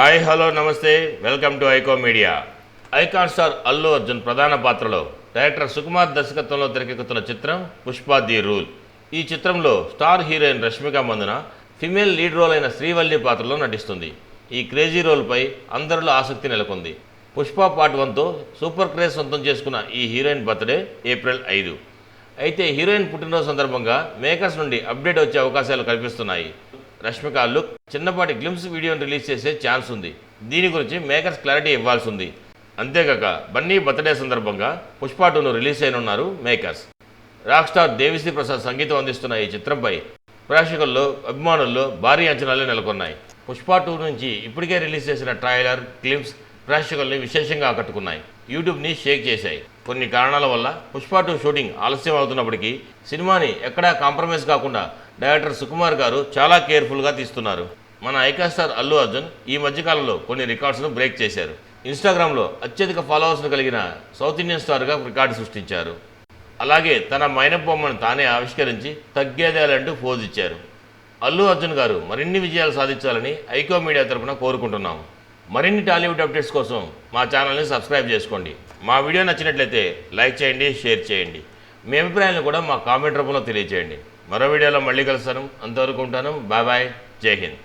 Hi hello నమస్తే welcome to iQOO media. Icon star Allu Arjun ప్రధాన పాత్రలో డైరెక్టర్ సుకుమార్ దర్శకత్వంలో తెరకెక్కుతున్న చిత్రం పుష్ప ది రూల్. ఈ చిత్రంలో star heroine Rashmika Mandanna female lead role అయిన శ్రీవల్లి పాత్రలో నటిస్తుంది. ఈ క్రేజీ రోల్పై అందరిలో ఆసక్తి నెలకొంది. పుష్ప పార్ట్ 1తో సూపర్ క్రేజ్ సొంతం చేసుకున్న ఈ హీరోయిన్ బర్త్డే ఏప్రిల్ 5. అయితే హీరోయిన్ పుట్టినరోజు సందర్భంగా మేకర్స్ నుండి అప్డేట్ వచ్చే అవకాశాలు కనిపిస్తున్నాయి. రష్మిక లుక్ చిన్నపాటి గ్లిమ్స్ వీడియోని రిలీజ్ చేసే ఛాన్స్ ఉంది. దీని గురించి మేకర్స్ క్లారిటీ ఇవ్వాల్సి ఉంది. అంతేకాక బన్నీ బర్త్డే సందర్భంగా పుష్ప 2ను రిలీజ్ చేయనున్నారు makers. Rock star Devi Sri Prasad సంగీతం అందిస్తున్న ఈ చిత్రంపై ప్రేక్షకుల్లో అభిమానుల్లో భారీ అంచనాలే నెలకొన్నాయి. పుష్ప 2 నుంచి ఇప్పటికే రిలీజ్ చేసిన ట్రైలర్ గ్లిమ్స్ ప్రేక్షకుల్ని విశేషంగా ఆకట్టుకున్నాయి. యూట్యూబ్ని షేక్ చేశాయి. కొన్ని కారణాల వల్ల పుష్ప 2 షూటింగ్ ఆలస్యం అవుతున్నప్పటికీ సినిమాని ఎక్కడా కాంప్రమైజ్ కాకుండా డైరెక్టర్ సుకుమార్ గారు చాలా కేర్ఫుల్గా తీస్తున్నారు. మన ఐకాన్ స్టార్ అల్లు అర్జున్ ఈ మధ్యకాలంలో కొన్ని రికార్డ్స్ను బ్రేక్ చేశారు. ఇన్స్టాగ్రామ్లో అత్యధిక ఫాలోవర్స్ను కలిగిన సౌత్ ఇండియన్ స్టార్గా రికార్డు సృష్టించారు. అలాగే తన మైనప్ బొమ్మను తానే ఆవిష్కరించి తగ్గేదేలంటూ పోజ్ ఇచ్చారు. అల్లు అర్జున్ గారు మరిన్ని విజయాలు సాధించాలని ఐకో మీడియా తరఫున కోరుకుంటున్నాము. మరిన్ని టాలీవుడ్ అప్డేట్స్ కోసం మా ఛానల్ని సబ్స్క్రైబ్ చేసుకోండి. మా వీడియో నచ్చినట్లయితే లైక్ చేయండి, షేర్ చేయండి. మీ అభిప్రాయాలను కూడా మా కామెంట్ రూపంలో తెలియజేయండి. మరో వీడియోలో మళ్ళీ కలుస్తాను. అంతవరకు ఉంటాను. Bye bye. జై హింద్.